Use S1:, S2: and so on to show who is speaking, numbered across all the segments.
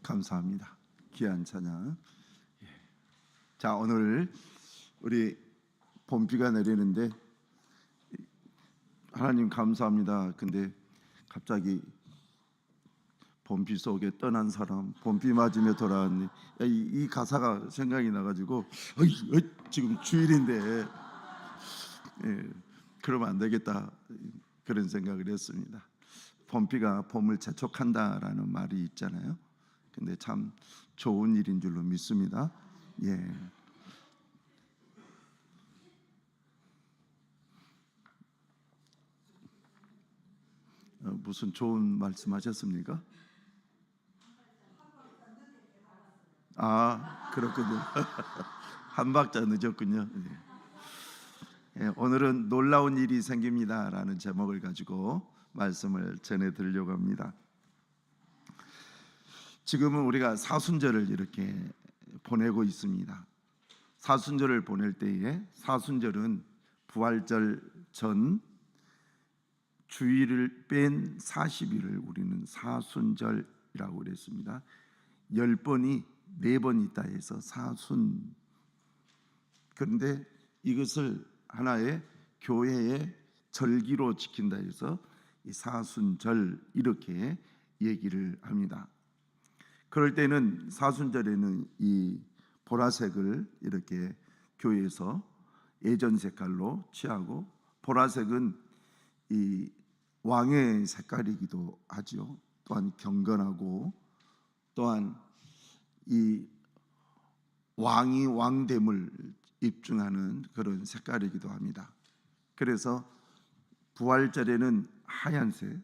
S1: 감사합니다. 귀한 찬양. 자, 오늘 우리 봄비가 내리는데 하나님 감사합니다. 근데 갑자기 봄비 속에 떠난 사람, 봄비 맞으며 돌아왔니? 이 가사가 생각이 나가지고 지금 주일인데 그러면 안 되겠다, 그런 생각을 했습니다. 봄비가 봄을 재촉한다라는 말이 있잖아요. 근데 참 좋은 일인 줄로 믿습니다. 무슨 좋은 말씀하셨습니까? 그렇군요. 한 박자 늦었군요. 오늘은 놀라운 일이 생깁니다라는 제목을 가지고 말씀을 전해드리려고 합니다. 지금은 우리가 사순절을 이렇게 보내고 있습니다. 사순절을 보낼 때에, 사순절은 부활절 전 주일을 뺀 40일을 우리는 사순절이라고 그랬습니다. 10번이 4번 있다 해서 사순. 그런데 이것을 하나의 교회의 절기로 지킨다 해서 이 사순절 이렇게 얘기를 합니다. 그럴 때는 사순절에는 이 보라색을 이렇게 교회에서 예전 색깔로 취하고, 보라색은 이 왕의 색깔이기도 하죠. 또한 경건하고, 또한 이 왕이 왕됨을 입증하는 그런 색깔이기도 합니다. 그래서 부활절에는 하얀색,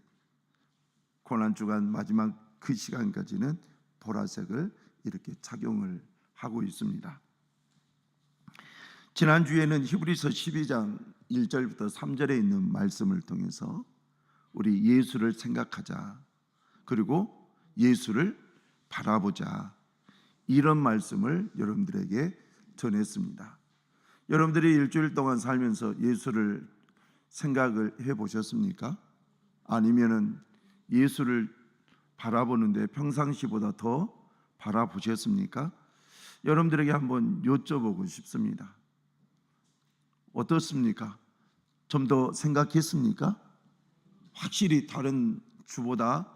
S1: 고난주간 마지막 그 시간까지는 보라색을 이렇게 착용을 하고 있습니다. 지난주에는 히브리서 12장 1절부터 3절에 있는 말씀을 통해서 우리 예수를 생각하자, 그리고 예수를 바라보자, 이런 말씀을 여러분들에게 전했습니다. 여러분들이 일주일 동안 살면서 예수를 생각을 해보셨습니까? 아니면은 예수를 바라보는데 평상시보다 더 바라보셨습니까? 여러분들에게 한번 여쭤보고 싶습니다. 어떻습니까? 좀 더 생각했습니까? 확실히 다른 주보다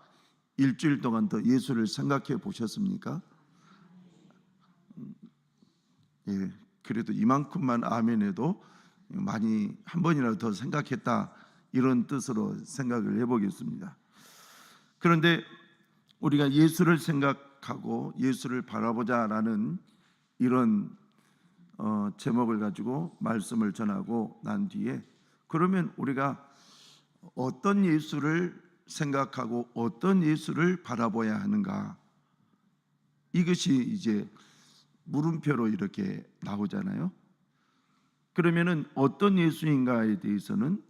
S1: 일주일 동안 더 예수를 생각해 보셨습니까? 그래도 이만큼만 아멘해도 많이 한 번이라도 더 생각했다, 이런 뜻으로 생각을 해보겠습니다. 그런데 우리가 예수를 생각하고 예수를 바라보자라는 이런 제목을 가지고 말씀을 전하고 난 뒤에, 그러면 우리가 어떤 예수를 생각하고 어떤 예수를 바라봐야 하는가, 이것이 이제 물음표로 이렇게 나오잖아요. 그러면은 어떤 예수인가에 대해서는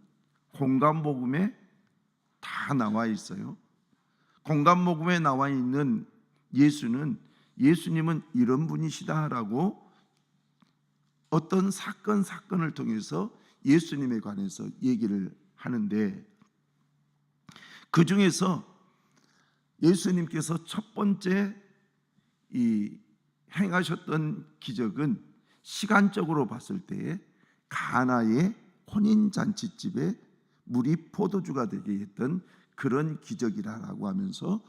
S1: 공관복음에 다 나와 있어요. 공관복음에 나와 있는 예수님은 이런 분이시다라고 어떤 사건을 통해서 예수님에 관해서 얘기를 하는데, 그 중에서 예수님께서 첫 번째 이 행하셨던 기적은 시간적으로 봤을 때에 가나의 혼인잔치집에 물이 포도주가 되게 했던 그런 기적이라고 하면서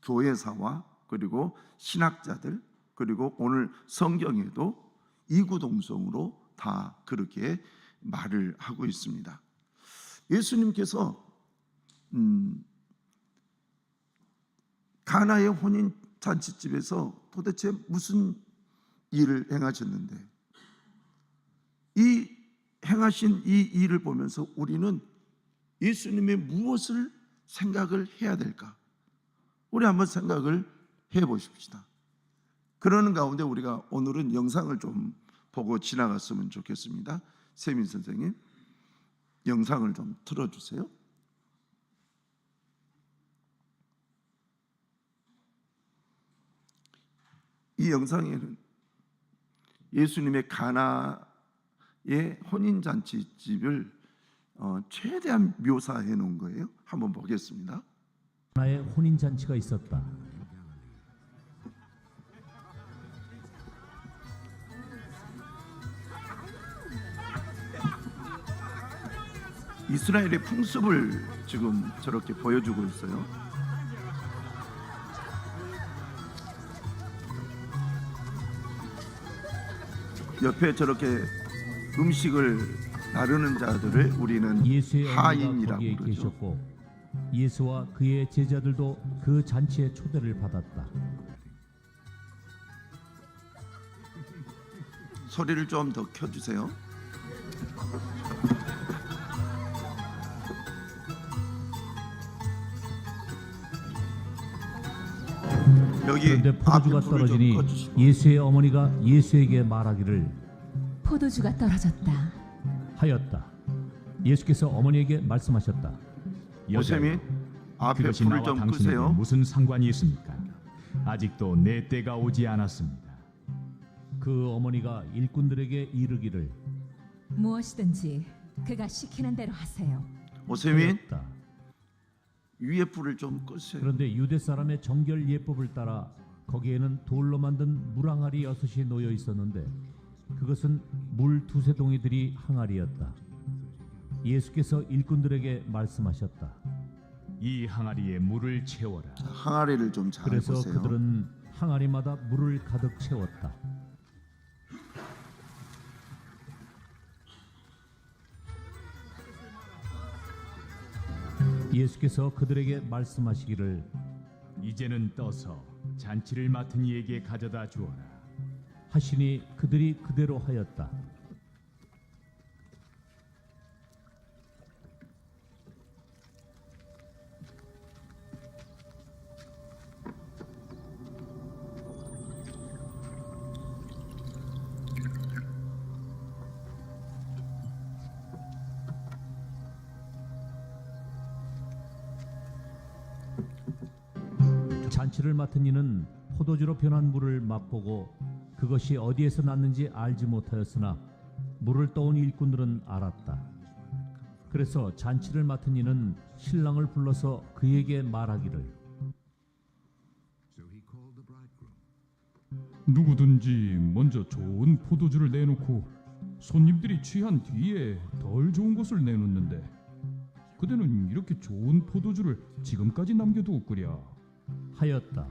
S1: 교회사와 그리고 신학자들, 그리고 오늘 성경에도 이구동성으로 다 그렇게 말을 하고 있습니다. 예수님께서 가나의 혼인잔치집에서 도대체 무슨 일을 행하셨는데, 이 행하신 이 일을 보면서 우리는 예수님의 무엇을 생각을 해야 될까? 우리 한번 생각을 해보십시다. 그러는 가운데 우리가 오늘은 영상을 좀 보고 지나갔으면 좋겠습니다. 세민 선생님, 영상을 좀 틀어주세요. 이 영상에는 예수님의 가나의 혼인잔치집을 최대한 묘사해 놓은 거예요. 한번 보겠습니다.
S2: 가나의 혼인잔치가 있었다.
S1: 이스라엘의 풍습을 지금 저렇게 보여주고 있어요. 옆에 저렇게 음식을 나르는 자들을 우리는
S2: 예수의 어머니가
S1: 하인이라고
S2: 거기에
S1: 그러죠.
S2: 계셨고 예수와 그의 제자들도 그 잔치에 초대를 받았다.
S1: 소리를 좀 더 켜주세요. 여기
S2: 그런데 포도주가
S1: 앞에 불을 좀
S2: 떨어지니
S1: 꺼주시고.
S2: 예수의 어머니가 예수에게 말하기를
S3: 포도주가 떨어졌다.
S2: 하였다. 예수께서 어머니에게 말씀하셨다.
S1: 오세미 앞에
S4: 그것이
S1: 불을
S4: 나와
S1: 좀
S4: 당신에게
S1: 끄세요.
S4: 무슨 상관이 있습니까? 아직도 내 때가 오지 않았습니다.
S2: 그 어머니가 일꾼들에게 이르기를
S3: 무엇이든지 그가 시키는 대로 하세요.
S1: 오세미
S2: 하였다.
S1: 위에 불을 좀 끄세요.
S2: 그런데 유대 사람의 정결 예법을 따라 거기에는 돌로 만든 물항아리 6이 놓여 있었는데 그것은 물 2세 동이들이 항아리였다. 예수께서 일꾼들에게 말씀하셨다.
S4: 이 항아리에 물을 채워라.
S1: 항아리를 좀 잘
S2: 그래서
S1: 보세요.
S2: 그들은 항아리마다 물을 가득 채웠다. 예수께서 그들에게 말씀하시기를
S4: 이제는 떠서 잔치를 맡은 이에게 가져다 주어라.
S2: 하시니 그들이 그대로 하였다. 잔치를 맡은 이는 포도주로 변한 물을 맛보고 그것이 어디에서 났는지 알지 못하였으나 물을 떠온 일꾼들은 알았다. 그래서 잔치를 맡은 이는 신랑을 불러서 그에게 말하기를
S5: 누구든지 먼저 좋은 포도주를 내놓고 손님들이 취한 뒤에 덜 좋은 것을 내놓는데 그대는 이렇게 좋은 포도주를 지금까지 남겨두었구려.
S2: 하였다.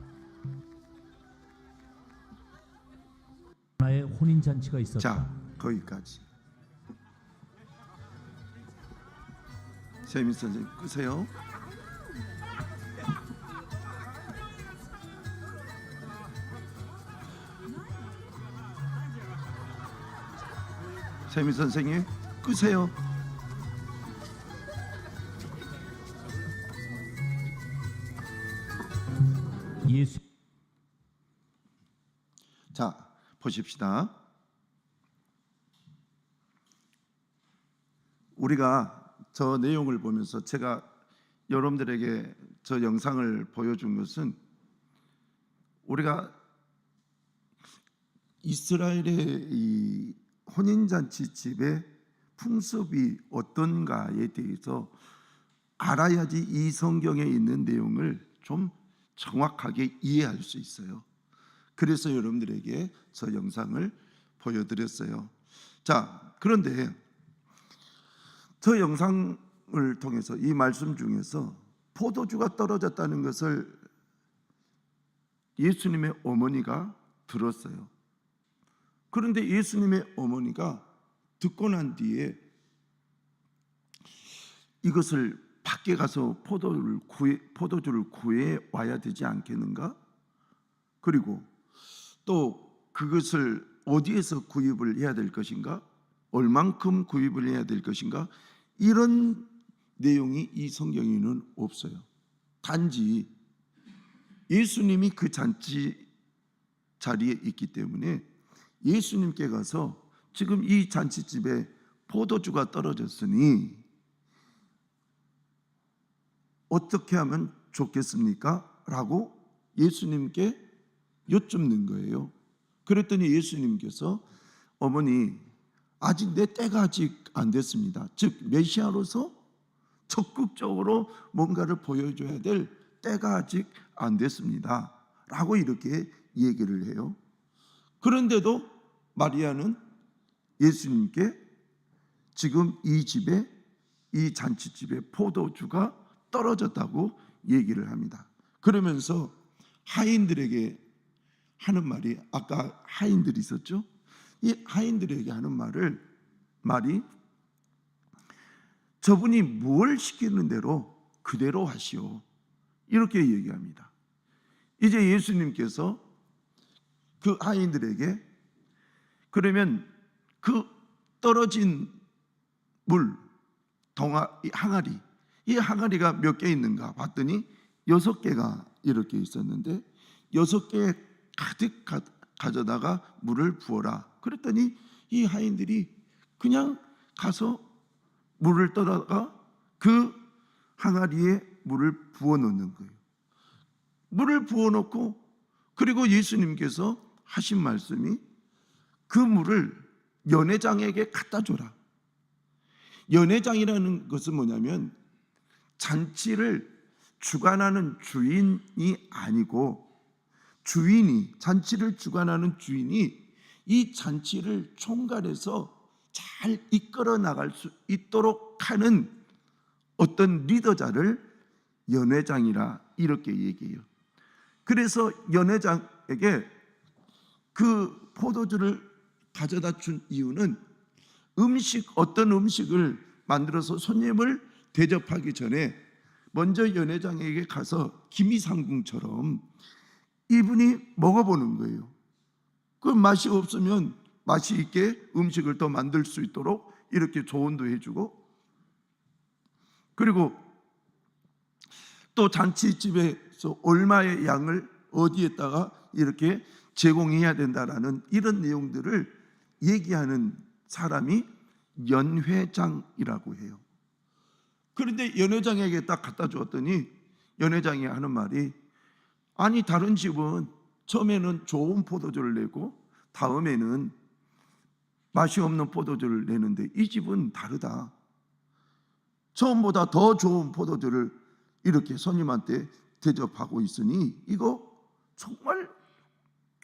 S2: 하나의 혼인 잔치가 있었다.
S1: 자, 거기까지. 세민 선생님 끄세요. 세민 선생님 끄세요.
S2: 예수
S1: 자, 보십시다. 우리가 저 내용을 보면서 제가 여러분들에게 저 영상을 보여준 것은 우리가 이스라엘의 이 혼인잔치 집의 풍습이 어떤가에 대해서 알아야지 이 성경에 있는 내용을 좀 정확하게 이해할 수 있어요. 그래서 여러분들에게 저 영상을 보여드렸어요. 자, 그런데 저 영상을 통해서 이 말씀 중에서 포도주가 떨어졌다는 것을 예수님의 어머니가 들었어요. 그런데 예수님의 어머니가 듣고 난 뒤에 이것을 밖에 가서 포도주를 구해 와야 되지 않겠는가? 그리고 또 그것을 어디에서 구입을 해야 될 것인가? 얼만큼 구입을 해야 될 것인가? 이런 내용이 이 성경에는 없어요. 단지 예수님이 그 잔치 자리에 있기 때문에 예수님께 가서 지금 이 잔치집에 포도주가 떨어졌으니 어떻게 하면 좋겠습니까? 라고 예수님께 여쭙는 거예요. 그랬더니 예수님께서 어머니 아직 내 때가 아직 안 됐습니다. 즉 메시아로서 적극적으로 뭔가를 보여줘야 될 때가 아직 안 됐습니다. 라고 이렇게 얘기를 해요. 그런데도 마리아는 예수님께 지금 이 집에 이 잔치집에 포도주가 떨어졌다고 얘기를 합니다. 그러면서 하인들에게 하는 말이, 아까 하인들이 있었죠? 이 하인들에게 하는 말이 저분이 뭘 시키는 대로 그대로 하시오, 이렇게 얘기합니다. 이제 예수님께서 그 하인들에게 그러면 그 떨어진 물 항아리, 이 항아리가 몇 개 있는가 봤더니 6개가 이렇게 있었는데 6개 가득 가져다가 물을 부어라. 그랬더니 이 하인들이 그냥 가서 물을 떠다가 그 항아리에 물을 부어 놓는 거예요. 물을 부어 놓고, 그리고 예수님께서 하신 말씀이 그 물을 연회장에게 갖다 줘라. 연회장이라는 것은 뭐냐면 잔치를 주관하는 주인이 아니고, 잔치를 주관하는 주인이 이 잔치를 총괄해서 잘 이끌어 나갈 수 있도록 하는 어떤 리더자를 연회장이라 이렇게 얘기해요. 그래서 연회장에게 그 포도주를 가져다 준 이유는 어떤 음식을 만들어서 손님을 대접하기 전에 먼저 연회장에게 가서 기미상궁처럼 이분이 먹어보는 거예요. 그 맛이 없으면 맛이 있게 음식을 더 만들 수 있도록 이렇게 조언도 해주고, 그리고 또 잔치집에서 얼마의 양을 어디에다가 이렇게 제공해야 된다라는 이런 내용들을 얘기하는 사람이 연회장이라고 해요. 그런데 연회장에게 딱 갖다 주었더니 연회장이 하는 말이, 아니 다른 집은 처음에는 좋은 포도주를 내고 다음에는 맛이 없는 포도주를 내는데 이 집은 다르다. 처음보다 더 좋은 포도주를 이렇게 손님한테 대접하고 있으니 이거 정말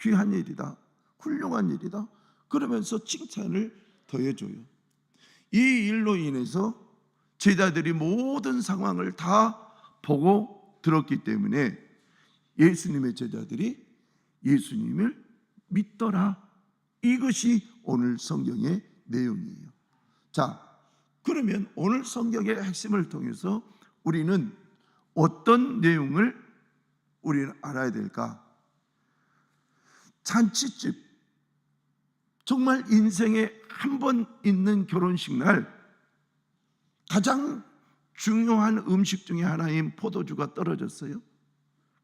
S1: 귀한 일이다, 훌륭한 일이다, 그러면서 칭찬을 더해줘요. 이 일로 인해서 제자들이 모든 상황을 다 보고 들었기 때문에 예수님의 제자들이 예수님을 믿더라. 이것이 오늘 성경의 내용이에요. 자, 그러면 오늘 성경의 핵심을 통해서 우리는 어떤 내용을 우리는 알아야 될까? 잔치집, 정말 인생에 한 번 있는 결혼식 날 가장 중요한 음식 중에 하나인 포도주가 떨어졌어요.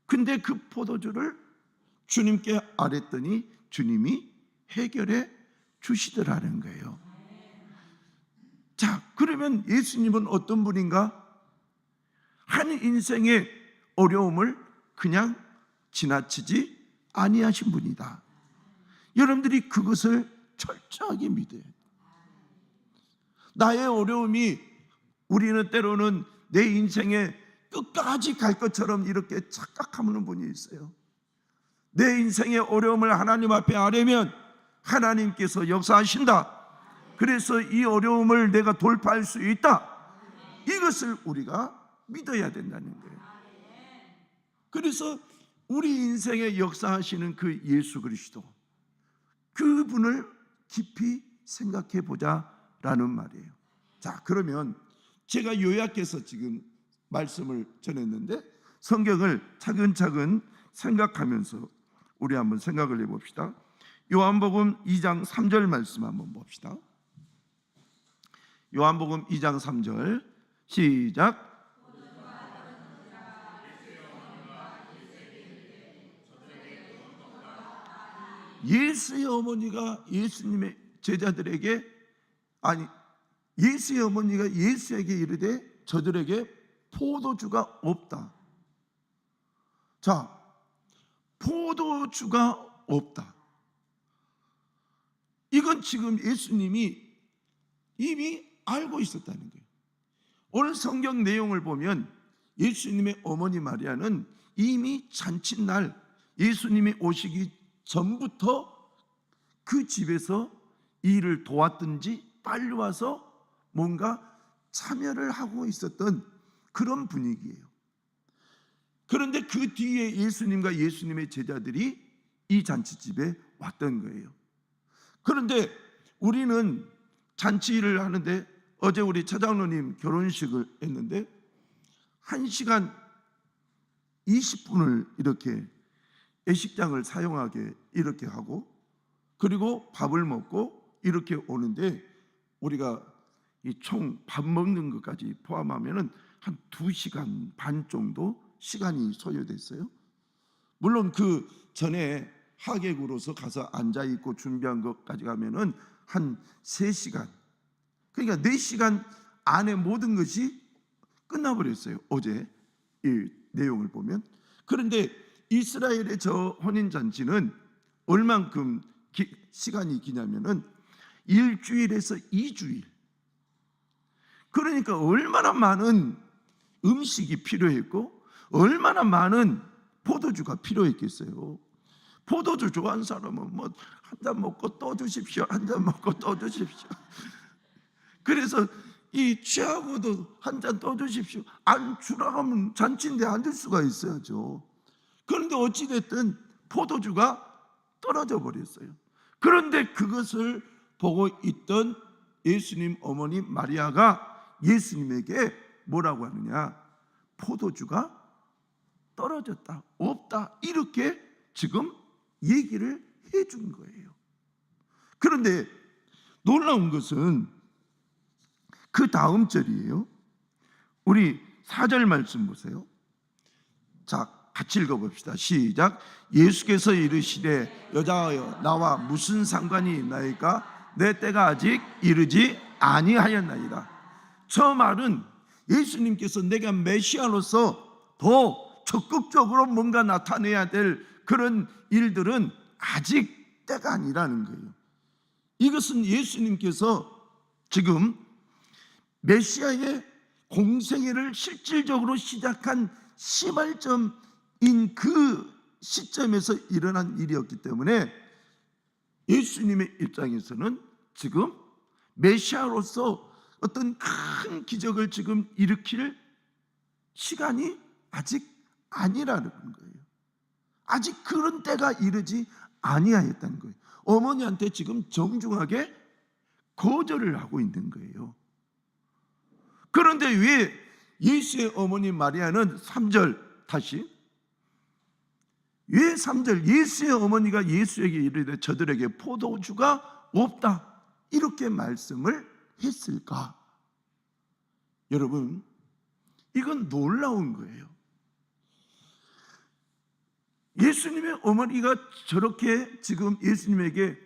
S1: 근데 그 포도주를 주님께 아랬더니 주님이 해결해 주시더라는 거예요. 자, 그러면 예수님은 어떤 분인가? 한 인생의 어려움을 그냥 지나치지 아니하신 분이다. 여러분들이 그것을 철저하게 믿어야 돼요. 나의 어려움이, 우리는 때로는 내 인생에 끝까지 갈 것처럼 이렇게 착각하는 분이 있어요. 내 인생의 어려움을 하나님 앞에 아뢰면 하나님께서 역사하신다. 그래서 이 어려움을 내가 돌파할 수 있다. 이것을 우리가 믿어야 된다는 거예요. 그래서 우리 인생에 역사하시는 그 예수 그리스도, 그분을 깊이 생각해 보자라는 말이에요. 자, 그러면 제가 요약해서 지금 말씀을 전했는데 성경을 차근차근 생각하면서 우리 한번 생각을 해봅시다. 요한복음 2장 3절 말씀 한번 봅시다. 요한복음 2장 3절 시작. 예수의 어머니가 예수님의 제자들에게, 아니 예수의 어머니가 예수에게 이르되 저들에게 포도주가 없다. 자, 포도주가 없다. 이건 지금 예수님이 이미 알고 있었다는 거예요. 오늘 성경 내용을 보면 예수님의 어머니 마리아는 이미 잔칫날 예수님이 오시기 전부터 그 집에서 일을 도왔든지 빨리 와서 뭔가 참여를 하고 있었던 그런 분위기예요. 그런데 그 뒤에 예수님과 예수님의 제자들이 이 잔치집에 왔던 거예요. 그런데 우리는 잔치를 하는데 어제 우리 차장로님 결혼식을 했는데 1시간 20분을 이렇게 예식장을 사용하게 이렇게 하고 그리고 밥을 먹고 이렇게 오는데 우리가 이 총 밥 먹는 것까지 포함하면은 한 2시간 반 정도 시간이 소요됐어요. 물론 그 전에 하객으로서 가서 앉아 있고 준비한 것까지 가면은 한 3시간. 그러니까 4시간 안에 모든 것이 끝나버렸어요. 어제 이 내용을 보면. 그런데 이스라엘의 저 혼인잔치는 얼만큼 시간이 기냐면은 1주일에서 2주일. 그러니까 얼마나 많은 음식이 필요했고 얼마나 많은 포도주가 필요했겠어요. 포도주 좋아하는 사람은 뭐 한 잔 먹고 또 주십시오. 한 잔 먹고 또 주십시오. 그래서 이 취하고도 한 잔 또 주십시오. 안 주라 하면 잔치인데 안 줄 수가 있어야죠. 그런데 어찌됐든 포도주가 떨어져 버렸어요. 그런데 그것을 보고 있던 예수님 어머니 마리아가 예수님에게 뭐라고 하느냐? 포도주가 떨어졌다, 없다, 이렇게 지금 얘기를 해준 거예요. 그런데 놀라운 것은 그 다음 절이에요. 우리 4절 말씀 보세요. 자, 같이 읽어봅시다. 시작. 예수께서 이르시되 여자여 나와 무슨 상관이 있나이까? 내 때가 아직 이르지 아니하였나이다. 저 말은 예수님께서 내가 메시아로서 더 적극적으로 뭔가 나타내야 될 그런 일들은 아직 때가 아니라는 거예요. 이것은 예수님께서 지금 메시아의 공생애를 실질적으로 시작한 시발점인 그 시점에서 일어난 일이었기 때문에 예수님의 입장에서는 지금 메시아로서 어떤 큰 기적을 지금 일으킬 시간이 아직 아니라는 거예요. 아직 그런 때가 이르지 아니하였다는 거예요. 어머니한테 지금 정중하게 거절을 하고 있는 거예요. 그런데 왜 예수의 어머니 마리아는 3절 다시 왜 3절 예수의 어머니가 예수에게 이르되 저들에게 포도주가 없다 이렇게 말씀을 했을까? 여러분, 이건 놀라운 거예요. 예수님의 어머니가 저렇게 지금 예수님에게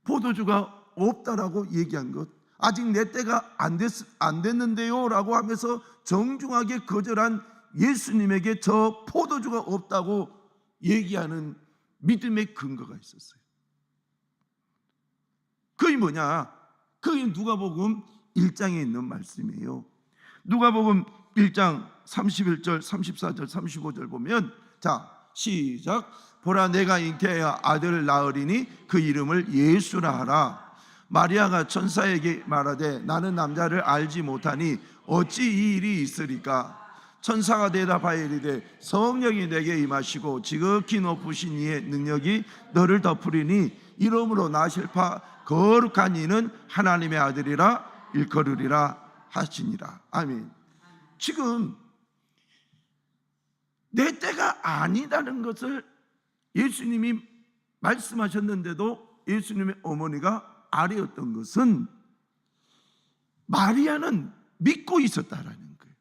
S1: 포도주가 없다라고 얘기한 것, 아직 내 때가 안 됐는데요 라고 하면서 정중하게 거절한 예수님에게 저 포도주가 없다고 얘기하는 믿음의 근거가 있었어요. 그게 뭐냐? 그게 누가복음 1장에 있는 말씀이에요. 누가복음 1장 31절, 34절, 35절 보면 자, 시작. 보라 내가 잉태하여 아들을 낳으리니 그 이름을 예수라 하라. 마리아가 천사에게 말하되 나는 남자를 알지 못하니 어찌 이 일이 있으리까? 천사가 대답하여 이르되 성령이 내게 임하시고 지극히 높으신 이의 능력이 너를 덮으리니 이러므로 나실 바 거룩한 이는 하나님의 아들이라 일컬으리라 하시니라. 아멘. 지금 내 때가 아니다는 것을 예수님이 말씀하셨는데도 예수님의 어머니가 아뢰었던 것은 마리아는 믿고 있었다라는 거예요.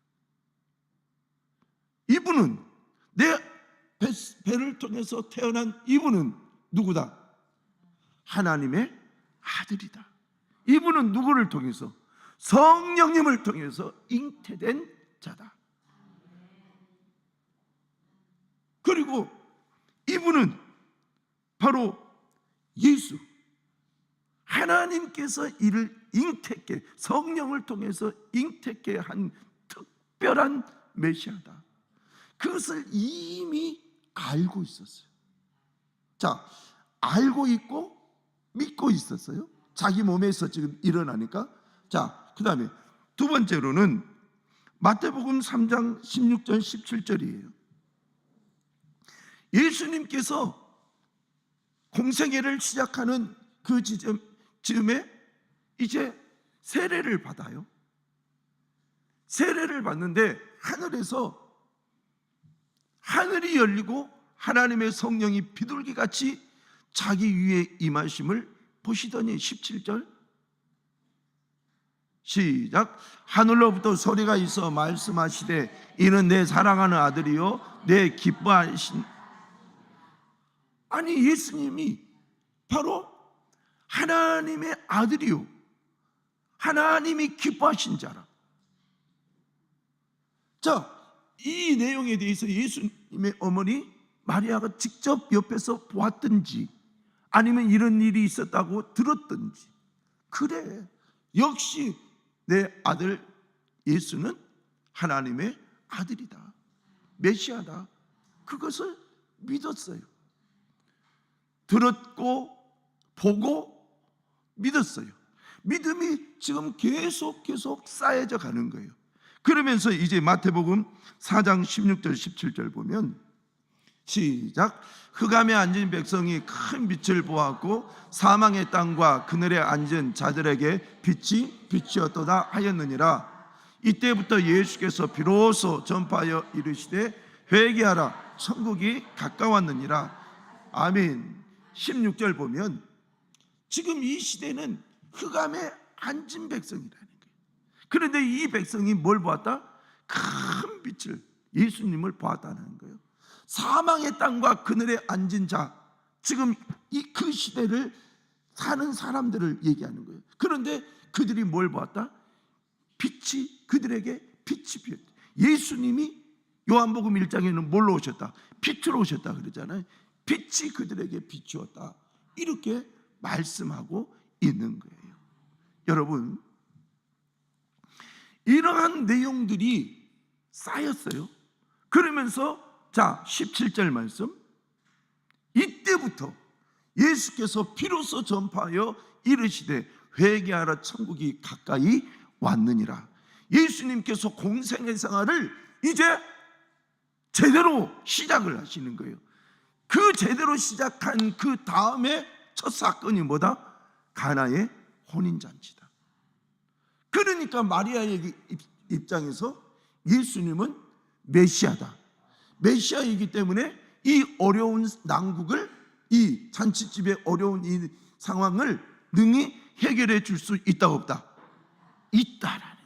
S1: 이분은 내 배를 통해서 태어난 이분은 누구다? 하나님의 아들이다. 이분은 누구를 통해서? 성령님을 통해서 잉태된 자다. 그리고 이분은 바로 예수, 하나님께서 이를 잉태케, 성령을 통해서 잉태케 한 특별한 메시아다. 그것을 이미 알고 있었어요. 자, 알고 있고 믿고 있었어요. 자기 몸에서 지금 일어나니까. 자, 그 다음에 두 번째로는 마태복음 3장 16절 17절이에요. 예수님께서 공생애를 시작하는 그 즈음에 이제 세례를 받아요. 세례를 받는데 하늘에서 하늘이 열리고 하나님의 성령이 비둘기같이 자기 위에 임하심을 보시더니 17절 시작. 하늘로부터 소리가 있어 말씀하시되 이는 내 사랑하는 아들이요 내 기뻐하신. 아니, 예수님이 바로 하나님의 아들이요 하나님이 기뻐하신 자라. 자, 이 내용에 대해서 예수님의 어머니 마리아가 직접 옆에서 보았든지 아니면 이런 일이 있었다고 들었든지, 그래, 역시 내 아들 예수는 하나님의 아들이다, 메시아다, 그것을 믿었어요. 들었고 보고 믿었어요. 믿음이 지금 계속 쌓여져 가는 거예요. 그러면서 이제 마태복음 4장 16절 17절 보면 시작. 흑암에 앉은 백성이 큰 빛을 보았고 사망의 땅과 그늘에 앉은 자들에게 빛이 비치었도다 하였느니라. 이때부터 예수께서 비로소 전파하여 이르시되 회개하라 천국이 가까웠느니라. 아멘. 16절 보면 지금 이 시대는 흑암에 앉은 백성이라는 거예요. 그런데 이 백성이 뭘 보았다? 큰 빛을, 예수님을 보았다는 거예요. 사망의 땅과 그늘에 앉은 자, 지금 그 시대를 사는 사람들을 얘기하는 거예요. 그런데 그들이 뭘 보았다? 빛이 그들에게 빛이 비었다. 예수님이 요한복음 1장에는 뭘로 오셨다? 빛으로 오셨다 그러잖아요. 빛이 그들에게 비추었다, 이렇게 말씀하고 있는 거예요. 여러분, 이러한 내용들이 쌓였어요. 그러면서 자 17절 말씀, 이때부터 예수께서 비로소 전파하여 이르시되 회개하라 천국이 가까이 왔느니라. 예수님께서 공생의 생활을 이제 제대로 시작을 하시는 거예요. 그 제대로 시작한 그 다음에 첫 사건이 뭐다? 가나의 혼인잔치다. 그러니까 마리아의 입장에서 예수님은 메시아다, 메시아이기 때문에 이 어려운 난국을, 이 잔치집의 어려운 이 상황을 능히 해결해 줄 수 있다 없다? 있다라는.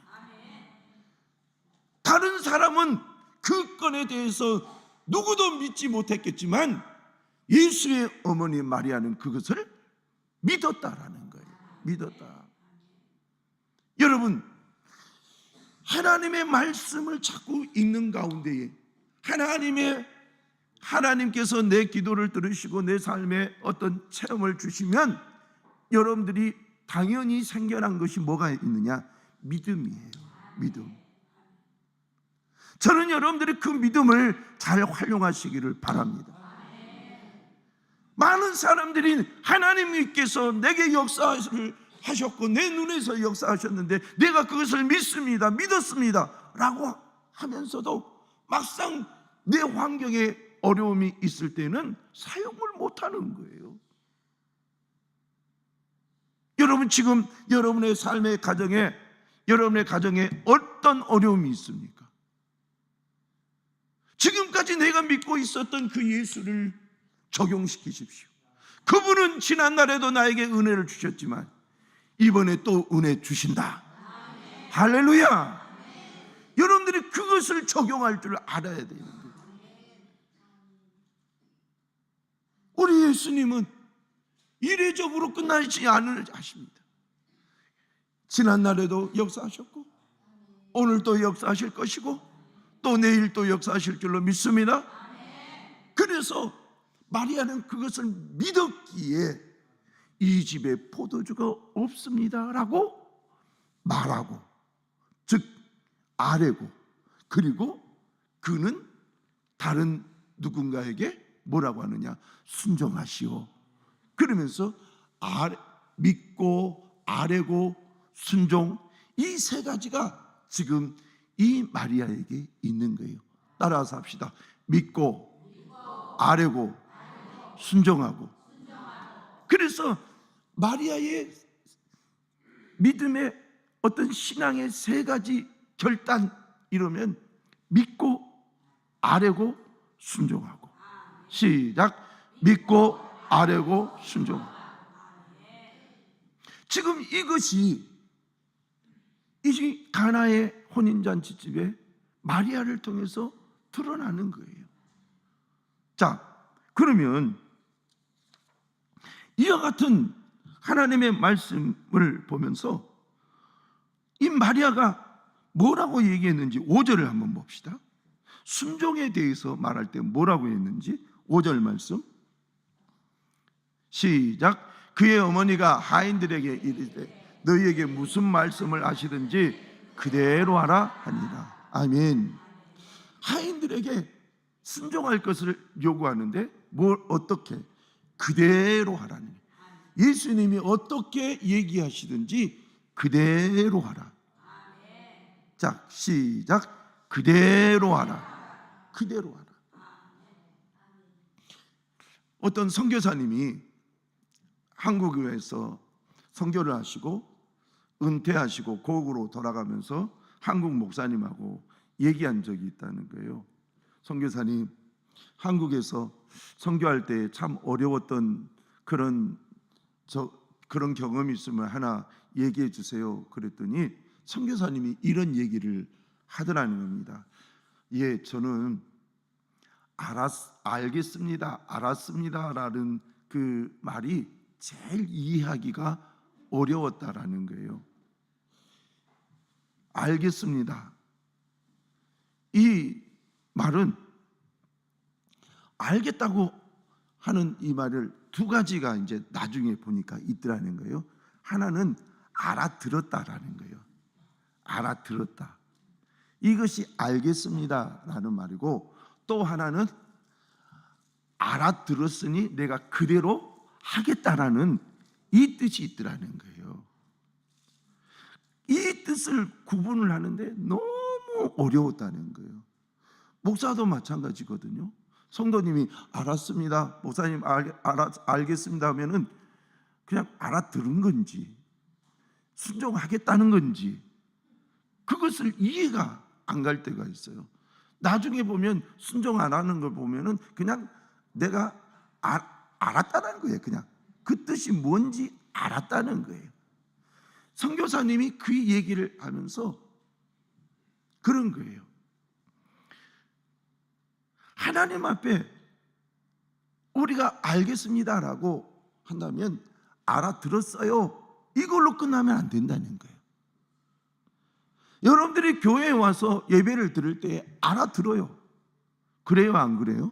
S1: 다른 사람은 그 건에 대해서 누구도 믿지 못했겠지만 예수의 어머니 마리아는 그것을 믿었다라는 거예요. 믿었다. 여러분, 하나님의 말씀을 자꾸 읽는 가운데에 하나님께서 내 기도를 들으시고 내 삶에 어떤 체험을 주시면 여러분들이 당연히 생겨난 것이 뭐가 있느냐? 믿음이에요. 믿음. 저는 여러분들이 그 믿음을 잘 활용하시기를 바랍니다. 많은 사람들이 하나님께서 내게 역사를 하셨고 내 눈에서 역사하셨는데 내가 그것을 믿었습니다 라고 하면서도 막상 내 환경에 어려움이 있을 때는 사용을 못하는 거예요. 여러분, 지금 여러분의 삶의 가정에, 여러분의 가정에 어떤 어려움이 있습니까? 지금까지 내가 믿고 있었던 그 예수를 적용시키십시오. 그분은 지난날에도 나에게 은혜를 주셨지만 이번에 또 은혜 주신다. 할렐루야. 여러분들이 그것을 적용할 줄 알아야 되는 거예요. 우리 예수님은 이례적으로 끝나지 않을 하십니다. 지난날에도 역사하셨고 오늘 또 역사하실 것이고 또 내일 또 역사하실 줄로 믿습니다. 그래서 마리아는 그것을 믿었기에 이 집에 포도주가 없습니다 라고 말하고, 즉 아뢰고, 그리고 그는 다른 누군가에게 뭐라고 하느냐? 순종하시오. 그러면서 믿고 아뢰고 순종, 이 세 가지가 지금 이 마리아에게 있는 거예요. 따라서 합시다. 믿고, 아뢰고, 순종하고. 그래서 마리아의 믿음의 어떤 신앙의 세 가지 결단, 이러면 믿고, 아뢰고, 순종하고. 시작. 믿고, 아뢰고, 순종하고. 지금 이것이 이 가나의 혼인잔치집에 마리아를 통해서 드러나는 거예요. 자, 그러면 이와 같은 하나님의 말씀을 보면서 이 마리아가 뭐라고 얘기했는지 5절을 한번 봅시다. 순종에 대해서 말할 때 뭐라고 했는지 5절 말씀 시작. 그의 어머니가 하인들에게 이르되 너희에게 무슨 말씀을 하시든지 그대로 하라 하니라. 아멘. 하인들에게 순종할 것을 요구하는데 뭘 어떻게? 그대로 하라는. 예수님이 어떻게 얘기하시든지 그대로 하라. 자, 시작. 그대로 하라. 그대로 하라. 어떤 선교사님이 한국교회에서 선교를 하시고 은퇴하시고 고국으로 돌아가면서 한국 목사님하고 얘기한 적이 있다는 거예요. 선교사님, 한국에서 선교할 때 참 어려웠던 그런 경험이 있으면 하나 얘기해 주세요. 그랬더니 선교사님이 이런 얘기를 하더라는 겁니다. 예, 저는 알겠습니다, 알았습니다라는 그 말이 제일 이해하기가 어려웠다라는 거예요. 알겠습니다. 이 말은 알겠다고 하는 이 말을 두 가지가 이제 나중에 보니까 있더라는 거예요. 하나는 알아들었다라는 거예요. 알아들었다. 이것이 알겠습니다라는 말이고, 또 하나는 알아들었으니 내가 그대로 하겠다라는 이 뜻이 있더라는 거예요. 이 뜻을 구분을 하는데 너무 어려웠다는 거예요. 목사도 마찬가지거든요. 성도님이 알았습니다, 목사님 알겠습니다 하면은 그냥 알아들은 건지 순종하겠다는 건지 그것을 이해가 안 갈 때가 있어요. 나중에 보면 순종 안 하는 걸 보면은 그냥 내가 알았다는 거예요. 그냥 그 뜻이 뭔지 알았다는 거예요. 선교사님이 그 얘기를 하면서 그런 거예요. 하나님 앞에 우리가 알겠습니다라고 한다면 알아들었어요, 이걸로 끝나면 안 된다는 거예요. 여러분들이 교회에 와서 예배를 드릴 때 알아들어요. 그래요, 안 그래요?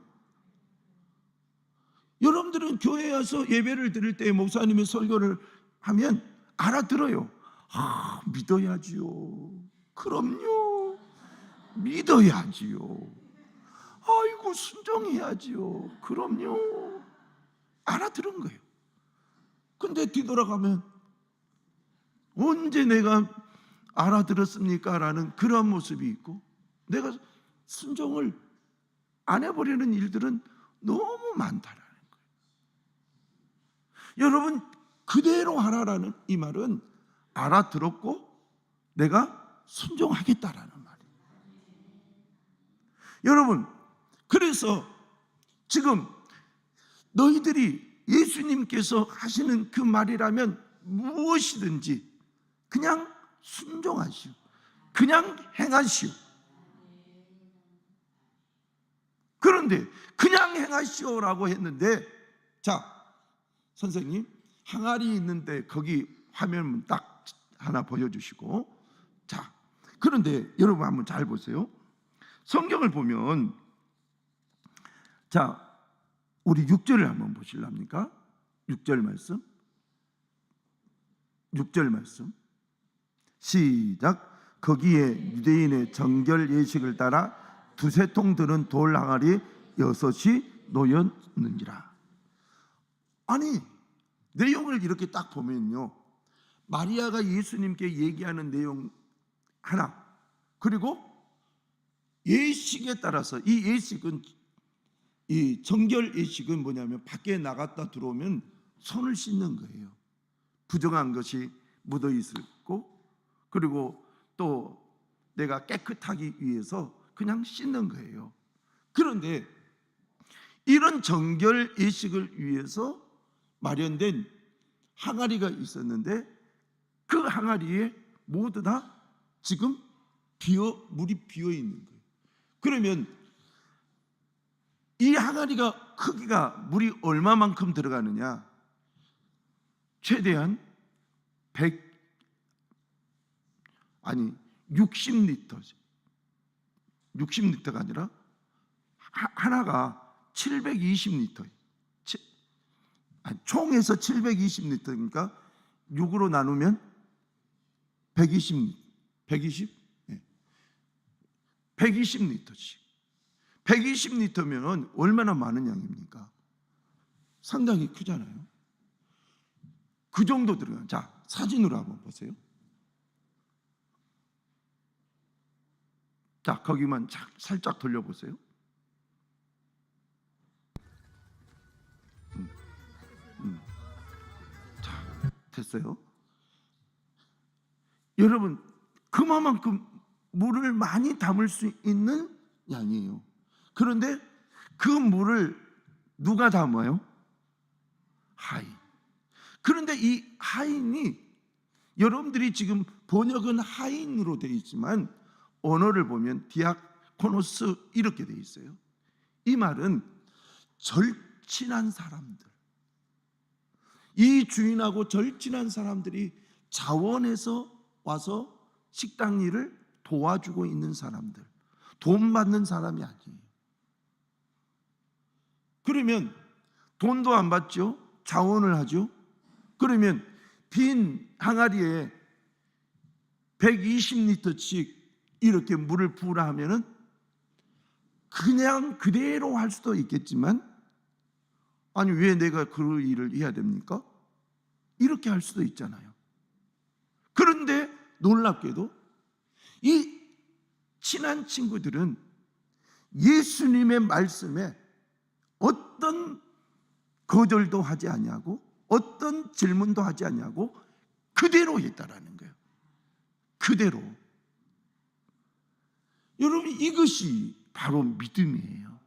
S1: 여러분들은 교회에 와서 예배를 드릴 때 목사님이 설교를 하면 알아들어요. 믿어야지요. 그럼요, 믿어야지요. 아이고, 순종해야지요. 그럼요. 알아들은 거예요. 근데 뒤돌아가면 언제 내가 알아들었습니까? 라는 그런 모습이 있고, 내가 순종을 안 해버리는 일들은 너무 많다라는 거예요. 여러분, 그대로 하라라는 이 말은 알아들었고 내가 순종하겠다라는 말이에요. 여러분, 그래서 지금 너희들이 예수님께서 하시는 그 말이라면 무엇이든지 그냥 순종하시오, 그냥 행하시오. 그런데 그냥 행하시오라고 했는데, 자, 선생님 항아리 있는데 거기 화면 딱 하나 보여주시고, 자, 그런데 여러분 한번 잘 보세요. 성경을 보면, 자, 우리 6절을 한번 보실랍니까? 6절 말씀. 6절 말씀 시작. 거기에 유대인의 정결 예식을 따라 두세 통 드는 돌 항아리 6이 놓였느니라. 아니, 내용을 이렇게 딱 보면요, 마리아가 예수님께 얘기하는 내용 하나, 그리고 예식에 따라서 이 예식은 이 정결 예식은 뭐냐면 밖에 나갔다 들어오면 손을 씻는 거예요. 부정한 것이 묻어 있고 그리고 또 내가 깨끗하기 위해서 그냥 씻는 거예요. 그런데 이런 정결 예식을 위해서 마련된 항아리가 있었는데 그 항아리에 모두 다 지금 물이 비어 있는 거예요. 그러면 이 항아리가 크기가 물이 얼마만큼 들어가느냐? 최대한 60리터. 60리터가 아니라 하나가 720리터. 총에서 720리터니까 6으로 나누면 120리터씩. 120리터면 얼마나 많은 양입니까? 상당히 크잖아요. 그 정도 들어가요. 자, 사진으로 한번 보세요. 자, 거기만 살짝 돌려보세요. 자, 됐어요. 여러분, 그만큼 물을 많이 담을 수 있는 양이에요. 그런데 그 물을 누가 담아요? 하인. 그런데 이 하인이 여러분들이 지금 번역은 하인으로 되어 있지만 언어를 보면 디아코노스 이렇게 되어 있어요. 이 말은 절친한 사람들, 이 주인하고 절친한 사람들이 자원해서 와서 식당 일을 도와주고 있는 사람들, 돈 받는 사람이 아니에요. 그러면 돈도 안 받죠? 자원을 하죠? 그러면 빈 항아리에 120리터씩 이렇게 물을 부으라 하면은 그냥 그대로 할 수도 있겠지만, 아니 왜 내가 그 일을 해야 됩니까? 이렇게 할 수도 있잖아요. 그런데 놀랍게도 이 친한 친구들은 예수님의 말씀에 어떤 거절도 하지 아니하고 어떤 질문도 하지 아니하고 그대로 했다라는 거예요. 그대로. 여러분, 이것이 바로 믿음이에요.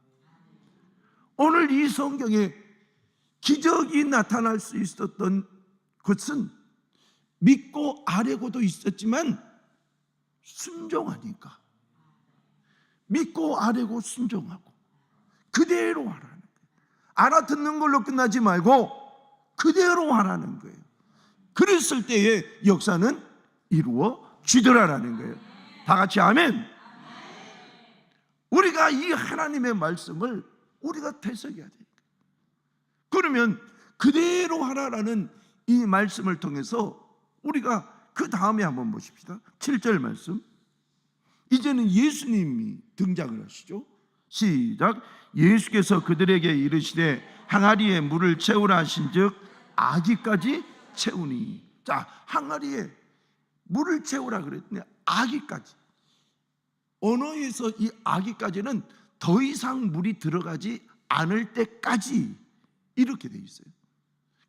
S1: 오늘 이 성경에 기적이 나타날 수 있었던 것은 믿고 아뢰고도 있었지만 순종하니까, 믿고 아뢰고 순종하고 그대로 하라는 거예요. 알아듣는 걸로 끝나지 말고 그대로 하라는 거예요. 그랬을 때의 역사는 이루어지더라라는 거예요. 다 같이 아멘. 우리가 이 하나님의 말씀을 우리가 되새겨야 돼요. 그러면 그대로 하라라는 이 말씀을 통해서 우리가 그 다음에 한번 보십시다. 7절 말씀. 이제는 예수님이 등장을 하시죠. 시작. 예수께서 그들에게 이르시되 항아리에 물을 채우라 하신즉 아기까지 채우니. 자, 항아리에 물을 채우라 그랬더니 아기까지. 언어에서 이 아기까지는 더 이상 물이 들어가지 않을 때까지 이렇게 돼 있어요.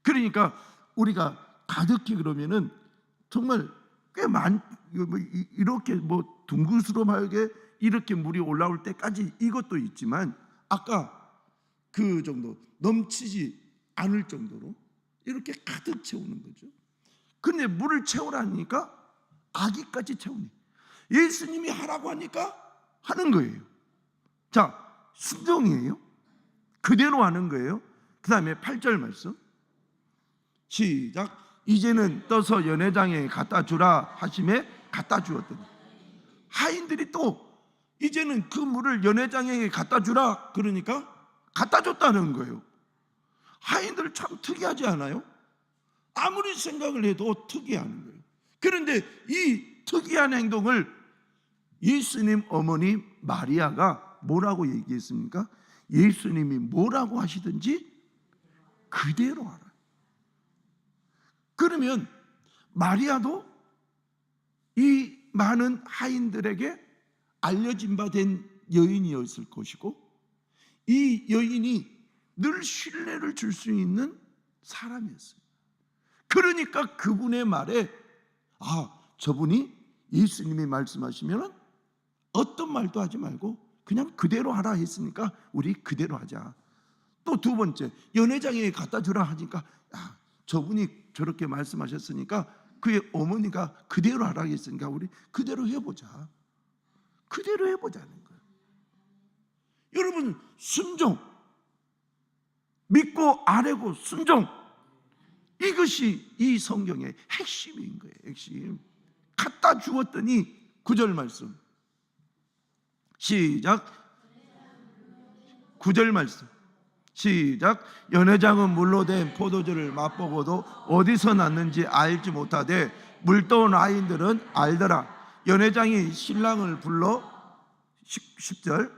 S1: 그러니까 우리가 가득히 그러면은 정말 꽤 이렇게 둥그스름하게 이렇게 물이 올라올 때까지 이것도 있지만 아까 그 정도 넘치지 않을 정도로 이렇게 가득 채우는 거죠. 근데 물을 채우라니까 아기까지 채우니. 예수님이 하라고 하니까 하는 거예요. 자, 순종이에요. 그대로 하는 거예요. 그 다음에 8절 말씀 시작. 이제는 떠서 연회장에 갖다 주라 하심에 갖다 주었더니. 하인들이 또 이제는 그 물을 연회장에 갖다 주라 그러니까 갖다 줬다는 거예요. 하인들 참 특이하지 않아요? 아무리 생각을 해도 특이한 거예요. 그런데 이 특이한 행동을 예수님 어머니 마리아가 뭐라고 얘기했습니까? 예수님이 뭐라고 하시든지 그대로 하라. 그러면 마리아도 이 많은 하인들에게 알려진 바 된 여인이었을 것이고, 이 여인이 늘 신뢰를 줄 수 있는 사람이었어요. 그러니까 그분의 말에 저분이 예수님이 말씀하시면 어떤 말도 하지 말고 그냥 그대로 하라 했으니까 우리 그대로 하자. 또 두 번째, 연회장에 갖다 주라 하니까 저분이 저렇게 말씀하셨으니까 그의 어머니가 그대로 하라 했으니까 우리 그대로 해보자. 그대로 해보자는 거예요. 여러분, 순종, 믿고 아뢰고 순종, 이것이 이 성경의 핵심인 거예요. 핵심. 갖다 주었더니 9절 말씀 시작. 9절 말씀 시작. 연회장은 물로 된 포도주를 맛보고도 어디서 났는지 알지 못하되 물떠온 아이들은 알더라. 연회장이 신랑을 불러 10절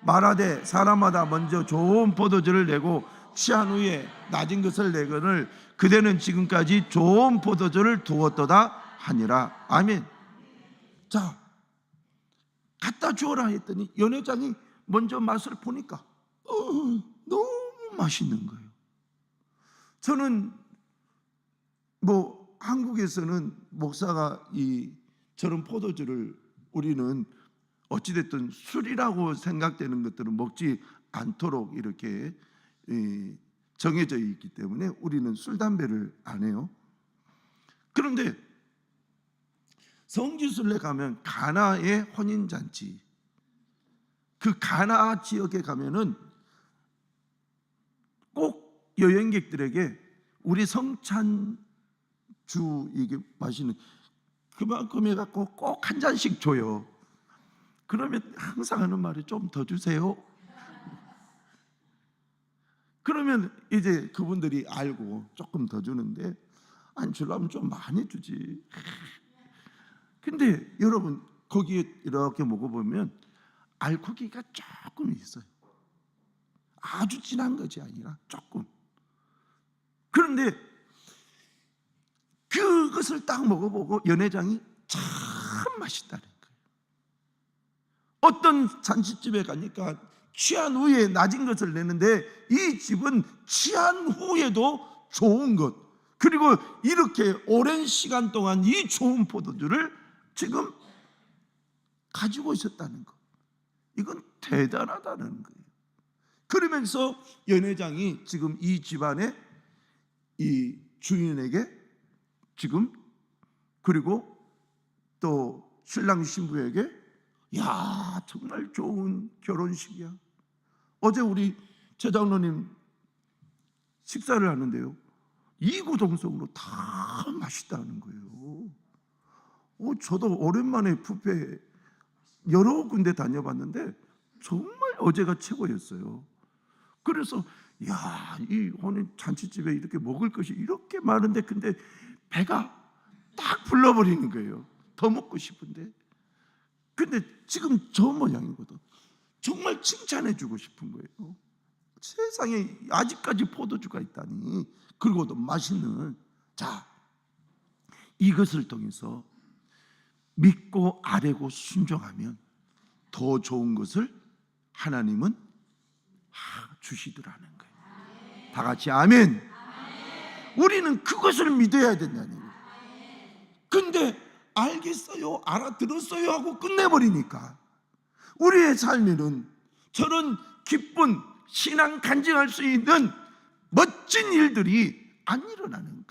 S1: 말하되 사람마다 먼저 좋은 포도주를 내고 취한 후에 낮은 것을 내거늘 그대는 지금까지 좋은 포도주를 두었도다 하니라. 아멘. 자, 갖다 주어라 했더니 연회장이 먼저 맛을 보니까 너무 맛있는 거예요. 저는 한국에서는 목사가 저런 포도주를 우리는 어찌됐든 술이라고 생각되는 것들은 먹지 않도록 이렇게 정해져 있기 때문에 우리는 술, 담배를 안 해요. 그런데 성지순례 가면 가나의 혼인잔치, 그 가나 지역에 가면은 꼭 여행객들에게 우리 성찬주 이게 마시는 그만큼 해갖고 꼭 한 잔씩 줘요. 그러면 항상 하는 말이 좀 더 주세요. 그러면 이제 그분들이 알고 조금 더 주는데 안 주려면 좀 많이 주지. 근데 여러분 거기에 이렇게 먹어보면 알코올기가 조금 있어요. 아주 진한 것이 아니라 조금. 그런데 그것을 딱 먹어보고 연회장이 참 맛있다는 거예요. 어떤 잔치집에 가니까 취한 후에 낮은 것을 내는데 이 집은 취한 후에도 좋은 것, 그리고 이렇게 오랜 시간 동안 이 좋은 포도주를 지금 가지고 있었다는 것, 이건 대단하다는 거예요. 그러면서 연회장이 지금 이 집안의 이 주인에게 지금, 그리고 또 신랑 신부에게 야 정말 좋은 결혼식이야. 어제 우리 최 장로님 식사를 하는데요, 이구동성으로 다 맛있다는 거예요. 저도 오랜만에 뷔페 여러 군데 다녀봤는데 정말 어제가 최고였어요. 그래서 이 혼인 잔치집에 이렇게 먹을 것이 이렇게 많은데 근데 배가 딱 불러버리는 거예요. 더 먹고 싶은데. 근데 지금 저 모양이거든. 정말 칭찬해주고 싶은 거예요. 세상에 아직까지 포도주가 있다니, 그리고도 맛있는. 자, 이것을 통해서 믿고 아뢰고 순종하면 더 좋은 것을 하나님은 주시더라는 거예요. 다 같이 아멘. 우리는 그것을 믿어야 된다는 거예요. 근데 알겠어요, 알아들었어요 하고 끝내버리니까 우리의 삶에는 저런 기쁜 신앙 간증할 수 있는 멋진 일들이 안 일어나는 거예요.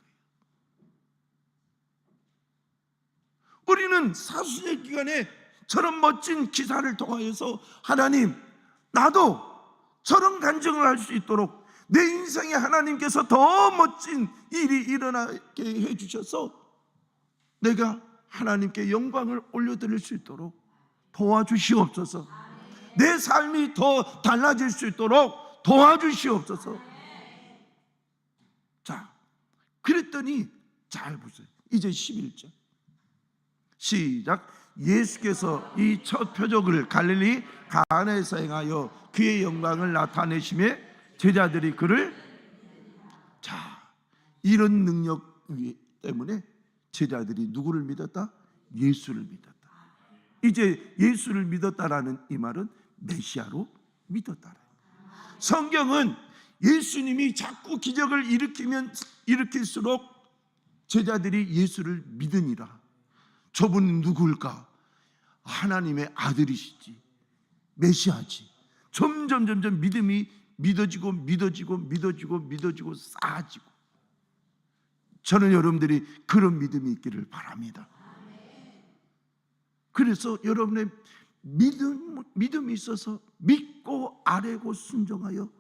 S1: 우리는 사순절 기간에 저런 멋진 기사를 통하여서 하나님, 나도 저런 간증을 할 수 있도록 내 인생에 하나님께서 더 멋진 일이 일어나게 해주셔서 내가 하나님께 영광을 올려드릴 수 있도록 도와주시옵소서. 내 삶이 더 달라질 수 있도록 도와주시옵소서. 자, 그랬더니 잘 보세요. 이제 11절 시작. 예수께서 이 첫 표적을 갈릴리 가나에서 행하여 그의 영광을 나타내심에 제자들이 그를, 자, 이런 능력 때문에 제자들이 누구를 믿었다? 예수를 믿었다. 이제 예수를 믿었다라는 이 말은 메시아로 믿었다라. 성경은 예수님이 자꾸 기적을 일으킬수록 제자들이 예수를 믿으니라. 저분은 누구일까? 하나님의 아들이시지, 메시아지. 점점 믿음이 믿어지고 쌓아지고. 저는 여러분들이 그런 믿음이 있기를 바랍니다. 그래서 여러분의 믿음이 있어서 믿고 아뢰고 순종하여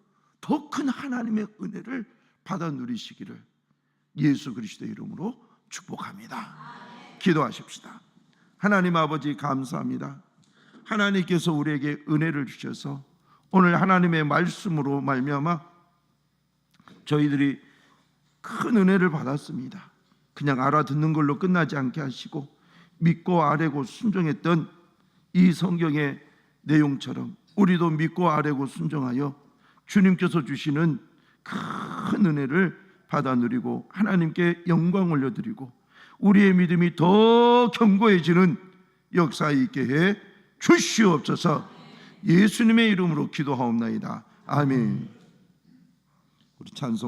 S1: 더 큰 하나님의 은혜를 받아 누리시기를 예수 그리스도의 이름으로 축복합니다. 기도하십시다. 하나님 아버지 감사합니다. 하나님께서 우리에게 은혜를 주셔서 오늘 하나님의 말씀으로 말미암아 저희들이 큰 은혜를 받았습니다. 그냥 알아듣는 걸로 끝나지 않게 하시고 믿고 아뢰고 순종했던 이 성경의 내용처럼 우리도 믿고 아뢰고 순종하여 주님께서 주시는 큰 은혜를 받아 누리고 하나님께 영광 올려드리고 우리의 믿음이 더 견고해지는 역사 있게 해 주시옵소서. 예수님의 이름으로 기도하옵나이다. 아멘. 우리 찬송